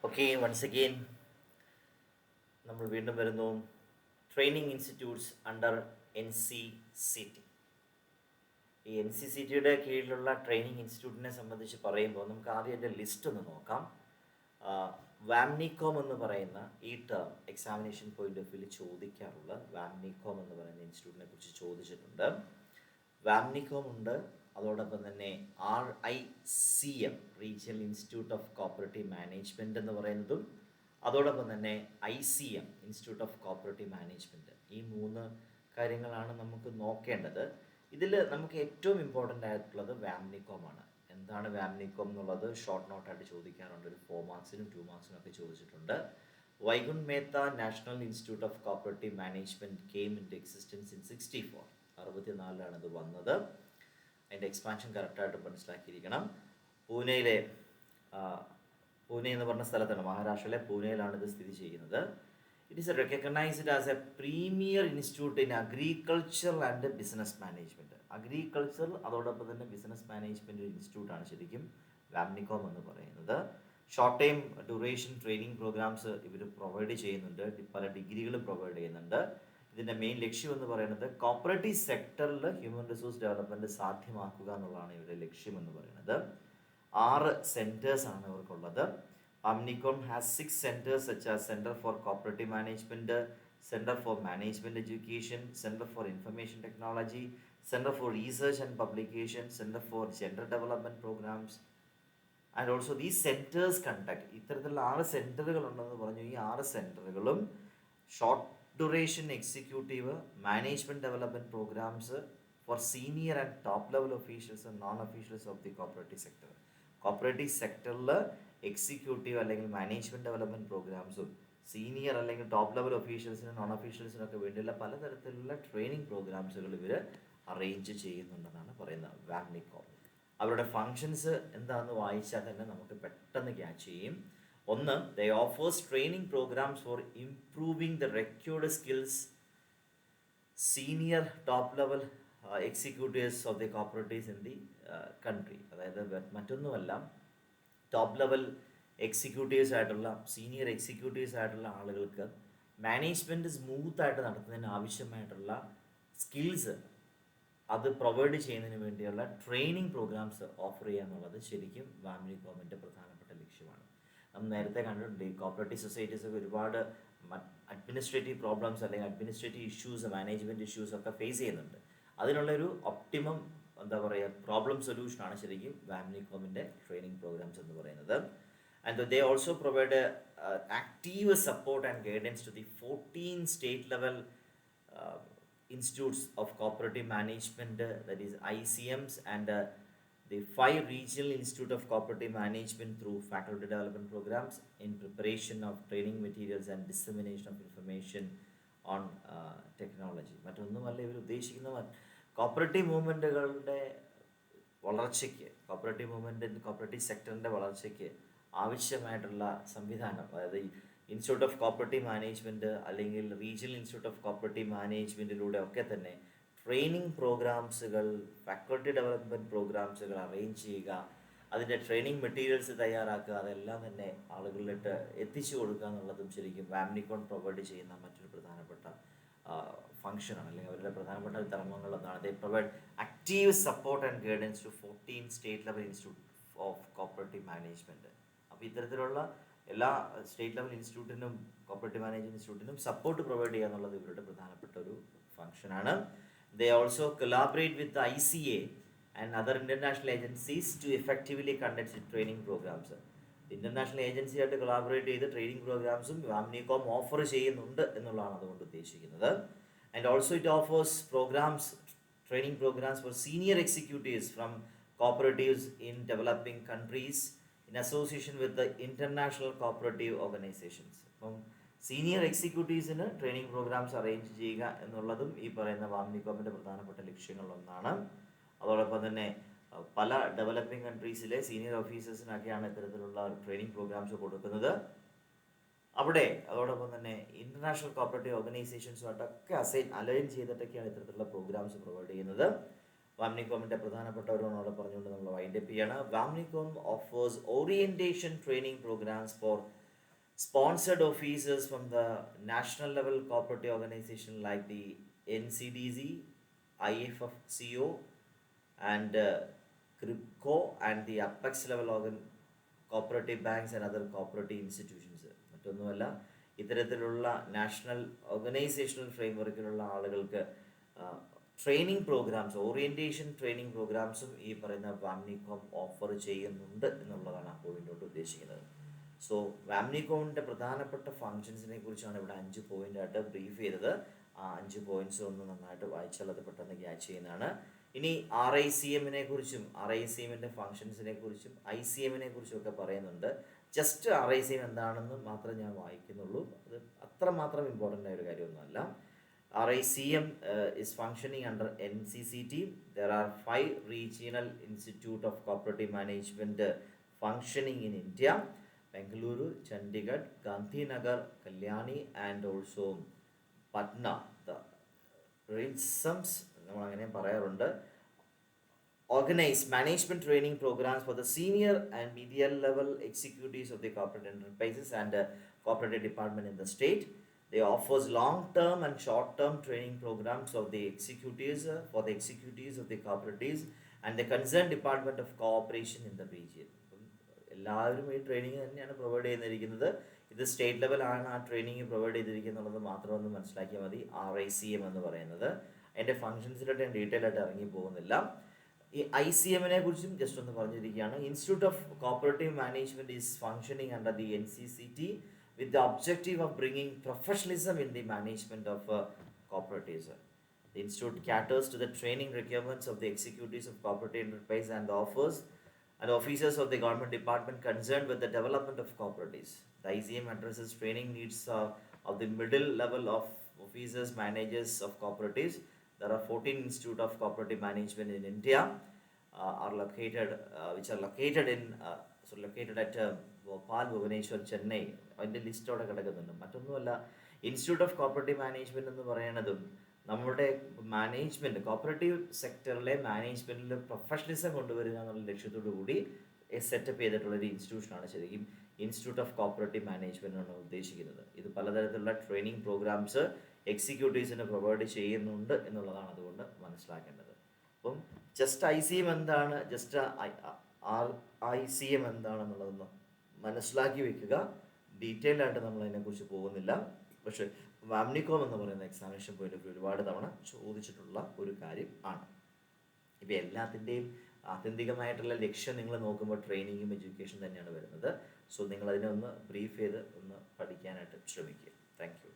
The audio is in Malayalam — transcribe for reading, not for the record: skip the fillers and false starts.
ഓക്കെ, വൺസ് അഗെയിൻ നമ്മൾ വീണ്ടും വരുന്നു. Training institutes under N C C T. ഈ എൻ സി സി ടിയുടെ കീഴിലുള്ള ട്രെയിനിങ് ഇൻസ്റ്റിറ്റ്യൂട്ടിനെ സംബന്ധിച്ച് പറയുമ്പോൾ നമുക്ക് ആദ്യം എൻ്റെ ലിസ്റ്റ് ഒന്ന് നോക്കാം. വാംനികോം എന്ന് പറയുന്ന ഈ ടേം എക്സാമിനേഷൻ പോയിന്റ് ഓഫ് വ്യൂവിൽ ചോദിക്കാറുള്ള വാംനികോം എന്ന് പറയുന്ന ഇൻസ്റ്റിറ്റ്യൂട്ടിനെ കുറിച്ച് ചോദിച്ചിട്ടുണ്ട്. വാംനികോം ഉണ്ട്, അതോടൊപ്പം തന്നെ RICM regional institute of cooperative management എന്ന് പറയുന്നതും, അതോടൊപ്പം തന്നെ ICM institute of cooperative management. ഈ മൂന്ന് കാര്യങ്ങളാണ് നമുക്ക് നോക്കേണ്ടത്. ഇതിൽ നമുക്ക് ഏറ്റവും ഇമ്പോർട്ടൻ്റ് ആയിട്ടുള്ളത് വാംനികോമാണ്. എന്താണ് വാംനികോം എന്നുള്ളത് ഷോർട്ട് നോട്ടായിട്ട് ചോദിക്കാറുണ്ട്. ഒരു 4 മാർക്സിനും 2 മാർക്സിനും ഒക്കെ ചോദിച്ചിട്ടുണ്ട്. Vaikunth Mehta national institute of cooperative management came into existence in 64 ഇത് വന്നത്. അതിൻ്റെ എക്സ്പാൻഷൻ കറക്റ്റായിട്ട് മനസ്സിലാക്കിയിരിക്കണം. പൂനെ എന്ന് പറഞ്ഞ സ്ഥലത്താണ്, മഹാരാഷ്ട്രയിലെ പൂനെയിലാണ് ഇത് സ്ഥിതി ചെയ്യുന്നത്. It is recognised as a premier institute in agriculture and business management. Agriculture അതോടൊപ്പം തന്നെ ബിസിനസ് മാനേജ്മെൻറ്റ് ഇൻസ്റ്റിറ്റ്യൂട്ടാണ് ശരിക്കും വാംനികോം എന്ന് പറയുന്നത്. Short time duration training programmes ഇവർ പ്രൊവൈഡ് ചെയ്യുന്നുണ്ട്, പല ഡിഗ്രികൾ പ്രൊവൈഡ് ചെയ്യുന്നുണ്ട്. ഇതിൻ്റെ മെയിൻ ലക്ഷ്യം എന്ന് പറയുന്നത് കോപ്പറേറ്റീവ് സെക്ടറിൽ ഹ്യൂമൻ റിസോഴ്സ് ഡെവലപ്മെൻറ്റ് സാധ്യമാക്കുക എന്നുള്ളതാണ് ഇവരുടെ ലക്ഷ്യം എന്ന് പറയുന്നത്. 6 സെൻറ്റേഴ്സാണ് ഇവർക്കുള്ളത്. VAMNICOM has 6 centres such as centre for cooperative management, centre for management education, centre for information technology, centre for research and publication, centre for gender development programmes. And also these centres conduct, ഇത്തരത്തിലുള്ള 6 സെൻറ്ററുകൾ ഉണ്ടെന്ന് പറഞ്ഞു. ഈ 6 സെൻറ്ററുകളും short duration executive management development programmes for senior and top level officials and non officials of the cooperative sector. Cooperative സെക്ടറിൽ എക്സിക്യൂട്ടീവ് അല്ലെങ്കിൽ മാനേജ്മെൻറ്റ് ഡെവലപ്മെൻറ്റ് പ്രോഗ്രാംസും സീനിയർ അല്ലെങ്കിൽ ടോപ്പ് ലെവൽ ഒഫീഷ്യൽസിനും നോൺ ഒഫീഷ്യൽസിനൊക്കെ വേണ്ടിയുള്ള പലതരത്തിലുള്ള ട്രെയിനിങ് പ്രോഗ്രാംസുകൾ ഇവർ അറേഞ്ച് ചെയ്യുന്നുണ്ടെന്നാണ് പറയുന്നത് വാംനികോം. അവരുടെ ഫങ്ഷൻസ് എന്താണെന്ന് വായിച്ചാൽ തന്നെ നമുക്ക് പെട്ടെന്ന് ക്യാച്ച് ചെയ്യും. ഒന്ന്, they offers training programs for improving the required skills senior top level executives of the cooperatives in the country. അതായത് മറ്റൊന്നുമല്ല, ടോപ്പ് ലെവൽ എക്സിക്യൂട്ടീവ്സ് ആയിട്ടുള്ള സീനിയർ എക്സിക്യൂട്ടീവ്സ് ആയിട്ടുള്ള ആളുകൾക്ക് മാനേജ്മെൻറ്റ് സ്മൂത്തായിട്ട് നടത്തുന്നതിന് ആവശ്യമായിട്ടുള്ള സ്കിൽസ് അത് പ്രൊവൈഡ് ചെയ്യുന്നതിന് വേണ്ടിയുള്ള ട്രെയിനിങ് പ്രോഗ്രാംസ് ഓഫർ ചെയ്യുക എന്നുള്ളത് ശരിക്കും വാംനികോമിൻ്റെ പ്രധാനപ്പെട്ട ലക്ഷ്യമാണ്. നമ്മൾ നേരത്തെ കണ്ടിട്ടുണ്ട്, ഈ കോപ്പറേറ്റീവ് സൊസൈറ്റീസൊക്കെ ഒരുപാട് അഡ്മിനിസ്ട്രേറ്റീവ് പ്രോബ്ലംസ് അല്ലെങ്കിൽ അഡ്മിനിസ്ട്രേറ്റീവ് ഇഷ്യൂസ്, മാനേജ്മെൻറ്റ് ഇഷ്യൂസ് ഒക്കെ ഫേസ് ചെയ്യുന്നുണ്ട്. അതിനുള്ളൊരു ഒപ്റ്റിമം പ്രോബ്ലം സൊല്യൂഷനാണ് ശരിക്കും വാംനികോമിൻ്റെ ട്രെയിനിങ് പ്രോഗ്രാംസ് എന്ന് പറയുന്നത്. And they also provide active support and guidance to the 14 state level institutes of cooperative management, that is ICMs, and the 5 regional institute of cooperative management through faculty development programs in preparation of training materials and dissemination of information on technology. മറ്റൊന്നുമല്ല, ഇവർ ഉദ്ദേശിക്കുന്ന കോപ്പറേറ്റീവ് മൂവ്മെൻറ്റുകളുടെ വളർച്ചയ്ക്ക്, കോപ്പറേറ്റീവ് സെക്ടറിൻ്റെ വളർച്ചയ്ക്ക് ആവശ്യമായിട്ടുള്ള സംവിധാനം, അതായത് ഇൻസ്റ്റിറ്റ്യൂട്ട് ഓഫ് കോപ്പറേറ്റീവ് മാനേജ്മെൻറ്റ് അല്ലെങ്കിൽ റീജിയണൽ ഇൻസ്റ്റിറ്റ്യൂട്ട് ഓഫ് കോപ്പറേറ്റീവ് മാനേജ്മെൻറ്റിലൂടെ ഒക്കെ തന്നെ ട്രെയിനിങ് പ്രോഗ്രാംസുകൾ, ഫാക്കൾട്ടി ഡെവലപ്മെൻറ്റ് പ്രോഗ്രാംസുകൾ അറേഞ്ച് ചെയ്യുക, അതിൻ്റെ ട്രെയിനിങ് മെറ്റീരിയൽസ് തയ്യാറാക്കുക, അതെല്ലാം തന്നെ ആളുകളിലേക്ക് എത്തിച്ചു കൊടുക്കുക എന്നുള്ളതും ശരിക്കും വാംനികോം പ്രൊവൈഡ് ചെയ്യുന്ന മറ്റൊരു പ്രധാനപ്പെട്ട ഫംഗ്ഷനാണ്, അല്ലെങ്കിൽ അവരുടെ പ്രധാനപ്പെട്ട ധർമ്മങ്ങൾ എന്നാണ്. They provide active support and guidance to 14 state level institute of cooperative management. അപ്പോൾ ഇത്തരത്തിലുള്ള എല്ലാ സ്റ്റേറ്റ് ലെവൽ ഇൻസ്റ്റിറ്റ്യൂട്ടിനും കോപ്പറേറ്റീവ് മാനേജ്മെൻറ്റ് ഇൻസ്റ്റിറ്റ്യൂട്ടിനും സപ്പോർട്ട് പ്രൊവൈഡ് ചെയ്യുക എന്നുള്ളത് ഇവരുടെ പ്രധാനപ്പെട്ട ഒരു ഫംഗ്ഷനാണ്. They also collaborate with ICA and other international agencies to effectively conduct training programmes. International ഏജൻസിയായിട്ട് കൊളാബറേറ്റ് ചെയ്ത് ട്രെയിനിങ് പ്രോഗ്രാംസും വാംനികോം ഓഫർ ചെയ്യുന്നുണ്ട് എന്നുള്ളതാണ് അതുകൊണ്ട് ഉദ്ദേശിക്കുന്നത്. And also it offers training programmes for senior executives from cooperatives in developing countries in association with the international cooperative organizations. അപ്പം സീനിയർ എക്സിക്യൂട്ടീവ്സിന് ട്രെയിനിങ് പ്രോഗ്രാംസ് അറേഞ്ച് ചെയ്യുക എന്നുള്ളതും ഈ പറയുന്ന വാംനികോമിൻ്റെ പ്രധാനപ്പെട്ട ലക്ഷ്യങ്ങളിലൊന്നാണ്. അതോടൊപ്പം തന്നെ പല ഡെവലപ്പിംഗ് കൺട്രീസിലെ സീനിയർ ഓഫീസേഴ്സിനൊക്കെയാണ് ഇത്തരത്തിലുള്ള ട്രെയിനിങ് പ്രോഗ്രാംസ് കൊടുക്കുന്നത്. അതോടൊപ്പം തന്നെ ഇൻ്റർനാഷണൽ കോപ്പറേറ്റീവ് ഓർഗനൈസേഷൻസുമായിട്ടൊക്കെ അലൈൻ ചെയ്തിട്ടൊക്കെയാണ് ഇത്തരത്തിലുള്ള പ്രോഗ്രാംസ് പ്രൊവൈഡ് ചെയ്യുന്നത്. വാംനികോമിൻ്റെ പ്രധാനപ്പെട്ട ഓരോന്നോടെ പറഞ്ഞുകൊണ്ട് നമ്മൾ വൈൻഡപ്പ് ചെയ്യാണ്. VAMNICOM offers orientation training programmes for Sponsored officers from the national level cooperative organization like the NCDZ, IFFCO, and CRIPCO, and the apex level cooperative banks and other cooperative institutions. മറ്റൊന്നുമല്ല, ഇത്തരത്തിലുള്ള നാഷണൽ ഓർഗനൈസേഷണൽ ഫ്രെയിംവർക്കിലുള്ള ആളുകൾക്ക് ട്രെയിനിങ് പ്രോഗ്രാംസ്, ഓറിയൻറ്റേഷൻ ട്രെയിനിങ് പ്രോഗ്രാംസും ഈ പറയുന്ന വാംനികോം ഓഫർ ചെയ്യുന്നുണ്ട് എന്നുള്ളതാണ് ആ പോയിന്റോട്ട് ഉദ്ദേശിക്കുന്നത്. സോ വാംനികോമിൻ്റെ പ്രധാനപ്പെട്ട ഫങ്ഷൻസിനെ കുറിച്ചാണ് ഇവിടെ 5 പോയിൻ്റായിട്ട് ബ്രീഫ് ചെയ്തത്. ആ 5 പോയിന്റ്സ് ഒന്ന് നന്നായിട്ട് വായിച്ചാൽ അത് പെട്ടെന്ന് ക്യാച്ച് ചെയ്യുന്നതാണ്. ഇനി RICM കുറിച്ചും RICM ഫങ്ഷൻസിനെ കുറിച്ചും ICM കുറിച്ചും ഒക്കെ പറയുന്നുണ്ട്. ജസ്റ്റ് RICM എന്താണെന്ന് മാത്രമേ ഞാൻ വായിക്കുന്നുള്ളൂ. അത് അത്രമാത്രം ഇമ്പോർട്ടൻ്റ് ആയ ഒരു കാര്യമൊന്നുമല്ല. RICM is functioning under NCCT. There are 5 regional institute of cooperative management functioning in India: Bengaluru, Chandigarh, Gandhinagar, Kalyani, and also Patna. The RICMs നമ്മളങ്ങനെ പറയാറുണ്ട്. Organize management training programs for the senior and medium level executives of the corporate enterprises and cooperative department in the state. They offers long-term and short-term training programs of the executives for the executives of the cooperatives and the concerned department of cooperation in the region. എല്ലാവരും ഈ ട്രെയിനിങ് തന്നെയാണ് പ്രൊവൈഡ് ചെയ്തിരിക്കുന്നത്. ഇത് സ്റ്റേറ്റ് ലെവലാണ് ആ ട്രെയിനിങ് പ്രൊവൈഡ് ചെയ്തിരിക്കുന്നുള്ളത് മാത്രമൊന്ന് മനസ്സിലാക്കിയാൽ മതി. RICM എന്ന് പറയുന്നത് അതിൻ്റെ ഫങ്ഷൻസിലോട്ട് ഞാൻ ഡീറ്റെയിൽ ആയിട്ട് ഇറങ്ങി പോകുന്നില്ല. ഈ ICM കുറിച്ചും ജസ്റ്റ് ഒന്ന് പറഞ്ഞിരിക്കുകയാണ്. Institute of cooperative management is functioning under the NCCT with the objective of bringing professionalism in the management of cooperatives. The institute caters to the training requirements of the executives of cooperative enterprise and the officers of the government department concerned with the development of cooperatives. The ICM addresses training needs of the middle level of officers, managers of cooperatives. There are 14 institute of cooperative management in India which are located at Bhopal, Bhubaneswar, Chennai. അതിൻ്റെ ലിസ്റ്റോടെ കിടക്കുന്നുണ്ട്. മറ്റൊന്നുമല്ല, ഇൻസ്റ്റിറ്റ്യൂട്ട് ഓഫ് കോപ്പറേറ്റീവ് മാനേജ്മെൻറ്റ് എന്ന് പറയുന്നതും നമ്മുടെ മാനേജ്മെൻറ്റ്, കോപ്പറേറ്റീവ് സെക്ടറിലെ മാനേജ്മെൻറ്റിൽ പ്രൊഫഷണലിസം കൊണ്ടുവരിക എന്നുള്ള ലക്ഷ്യത്തോടു കൂടി സെറ്റപ്പ് ചെയ്തിട്ടുള്ളൊരു ഇൻസ്റ്റിറ്റ്യൂഷനാണ് ശരിക്കും ഇൻസ്റ്റിറ്റ്യൂട്ട് ഓഫ് കോപ്പറേറ്റീവ് മാനേജ്മെൻറ്റ് ആണ് ഉദ്ദേശിക്കുന്നത്. ഇത് പലതരത്തിലുള്ള ട്രെയിനിങ് പ്രോഗ്രാംസ് എക്സിക്യൂട്ടീവ്സിന് പ്രൊവൈഡ് ചെയ്യുന്നുണ്ട് എന്നുള്ളതാണ് അതുകൊണ്ട് മനസ്സിലാക്കേണ്ടത്. അപ്പം ജസ്റ്റ് ICM എന്താണ്, ജസ്റ്റ് RICM എന്താണെന്നുള്ളതൊന്ന് മനസ്സിലാക്കി വെക്കുക. ഡീറ്റെയിൽ ആയിട്ട് നമ്മൾ അതിനെക്കുറിച്ച് പോകുന്നില്ല. പക്ഷേ വാംനികോം എന്ന് പറയുന്ന എക്സാമിനേഷൻ പോയിന്റ് ഓഫ് വ്യൂ ഒരുപാട് തവണ ചോദിച്ചിട്ടുള്ള ഒരു കാര്യം ആണ്. ഇപ്പം എല്ലാത്തിൻ്റെയും ആത്യന്തികമായിട്ടുള്ള ലക്ഷ്യം നിങ്ങൾ നോക്കുമ്പോൾ ട്രെയിനിങ്ങും എഡ്യൂക്കേഷൻ തന്നെയാണ് വരുന്നത്. സോ നിങ്ങളതിനെ ഒന്ന് ബ്രീഫ് ചെയ്ത് ഒന്ന് പഠിക്കാനായിട്ട് ശ്രമിക്കുക. Thank you.